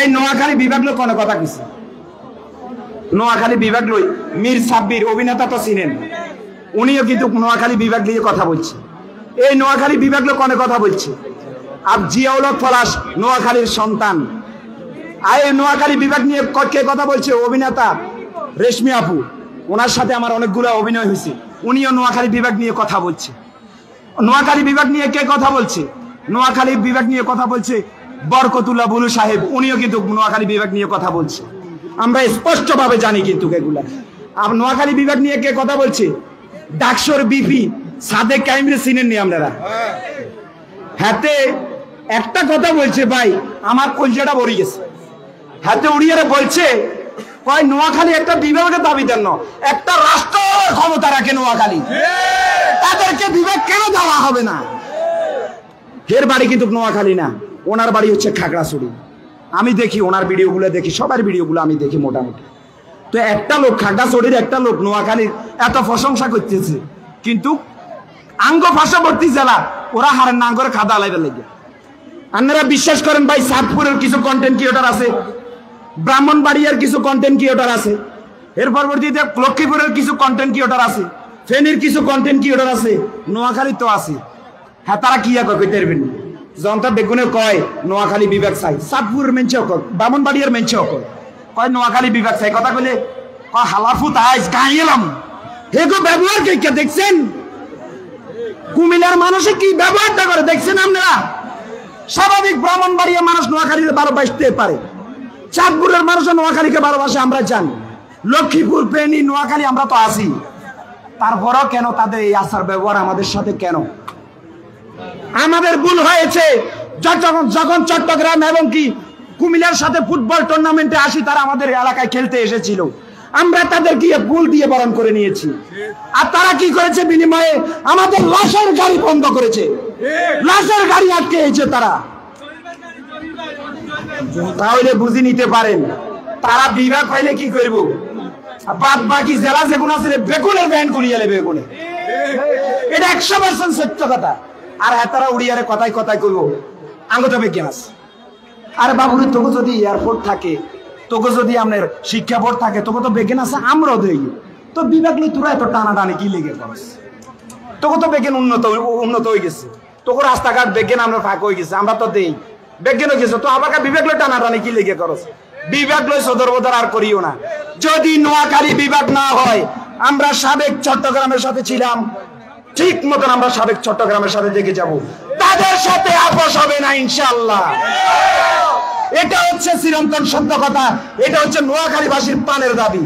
এই নোয়াখালী বিভাগ লোক কোনো কথা কইছে নোয়াখালী বিভাগ লই মীর সাব্বির অভিনেতা তো চিনেন উনিও কিন্তু নোয়াখালী বিভাগ নিয়ে কথা বলছে এই নোয়াখালী বিভাগ লোক কোনো কথা বলছে আর জিয়াউল হক পলাশ নোয়াখালীর সন্তান আর এই নোয়াখালী বিভাগ নিয়ে কে কথা বলছে অভিনেতা রেশমি আপু ওনার সাথে আমার অনেকগুলো অভিনয় হয়েছে উনিও নোয়াখালী বিভাগ নিয়ে কথা বলছে নোয়াখালী বিভাগ নিয়ে কে কথা বলছে নোয়াখালী বিভাগ নিয়ে কথা বলছে বরকতুল্লাহ বুলু সাহেব উনিও কিন্তু নোয়াখালী বিভাগ নিয়ে কথা বলছে আমরা স্পষ্টভাবে জানি কিন্তু এগুলা আর নোয়াখালী বিভাগ নিয়ে কে কথা বলছে ডাকসুর বিপি সাদেক কাইমরে চিনেননি আপনারা হাতে একটা কথা বলছে ভাই আমার কলজাটা ভরে গেছে হাতে উড়িয়ে বলছে কয় নোয়াখালী একটা বিভাগের দাবিদার ন একটা রাষ্ট্র ক্ষমতা রাখে নোয়াখালী তাদেরকে বিভাগ কেন দেওয়া হবে না এর বাড়ি কিন্তু নোয়াখালী না ওনার বাড়ি হচ্ছে খাগড়াছড়ি আমি দেখি ওনার ভিডিওগুলো দেখি সবার ভিডিওগুলো আমি দেখি মোটামুটি তো একটা লোক খাগড়াছড়ির একটা লোক নোয়াখালীর এত প্রশংসা করতেছে কিন্তু আঙ্গ পার্শ্ববর্তী জেলা ওরা হারেন না করে খাদা আলাইবার লেগে আপনারা বিশ্বাস করেন ভাই সাতপুরের কিছু কন্টেন্ট ক্রিয়েটর আছে ব্রাহ্মণবাড়িয়ার কিছু কন্টেন্ট ক্রিয়েটর আছে এর পরবর্তীতে লক্ষ্মীপুরের কিছু কন্টেন্ট ক্রিয়েটর আছে ফেনীর কিছু কন্টেন্ট ক্রিয়েটর আছে নোয়াখালী তো আছে হ্যাঁ তারা কি কইতে পারবেন জনতা বেগুনে কয় নোয়াখালী বিভাগ চাই সাতপুরের মেনছেও কয় ব্রাহ্মণবাড়িয়ার মেনছেও কয় নোয়াখালী বিভাগ চাই কথা কইলে কয় হালাফু তাইজ কাই এলাম হেগো ব্যবহার কে দেখছেন কুমিল্লার মানুষে কি ব্যবহারটা করে দেখছেন আপনারা স্বাভাবিক ব্রাহ্মণবাড়িয়ার মানুষ নোয়াখালীতে 12 বাসতে পারে চাঁদপুরের মানুষ নোয়াখালীকে 12 বাসে আমরা জানি লক্ষ্মীপুর ফেনী নোয়াখালী আমরা তো আছি তারপরও কেন তাদের এই আচার ব্যবহার আমাদের সাথে কেন আমাদের ভুল হয়েছে যখন চট্টগ্রাম এবং কি কুমিল্লার সাথে ফুটবল টুর্নামেন্টে আসি তারা আমাদের এলাকায় খেলতে এসেছিল আমরা তাদেরকে ভুল দিয়ে বরণ করে নিয়েছি আর তারা কি করেছে বিনিময়ে আমাদের লাশের গাড়ি বন্ধ করেছে লাশের গাড়ি আটকেছে তারা তাহলে বুঝে নিতে পারেন তারা বিভাগ পাইলে কি করব বাদ বাকি জেলা যেগুলো আছে বেগুনের ব্যান্ড খুলিয়ে বেগুনে এটা 100% সত্য কথা আর তারা উড়িয়ারে কথায় কথায় কইব আঙ্গত বিজ্ঞান আছে আরে বাবুরে তোকে যদি এয়ারপোর্ট থাকে তোকে যদি আপনার শিক্ষা বোর্ড থাকে তোকে তো বিজ্ঞান আছে আমরাও দেই তো বিভাগ লই তোরা এত টানাটানি কি লেগে করস তোকে তো বিজ্ঞান উন্নত হয়ে গেছে তোকে রাস্তাঘাট বিজ্ঞান আমরা ফাঁক হয়ে গেছে আমরা তো দেই বিজ্ঞান হয়ে গেছে তো আবার বিভাগ লই টানাটানি কি লেগে করস বিভাগ লই সদর বদর আর করিও না যদি নোয়াখালী বিভাগ না হয় আমরা সাবেক চট্টগ্রামের সাথে ছিলাম ঠিক মতন আমরা সাবেক চট্টগ্রামের সাথে দেখে যাব তাদের সাথে আপোষ হবে না ইনশাআল্লাহ এটা হচ্ছে চিরন্তন সত্য কথা এটা হচ্ছে নোয়াখালীবাসীর প্রাণের দাবি।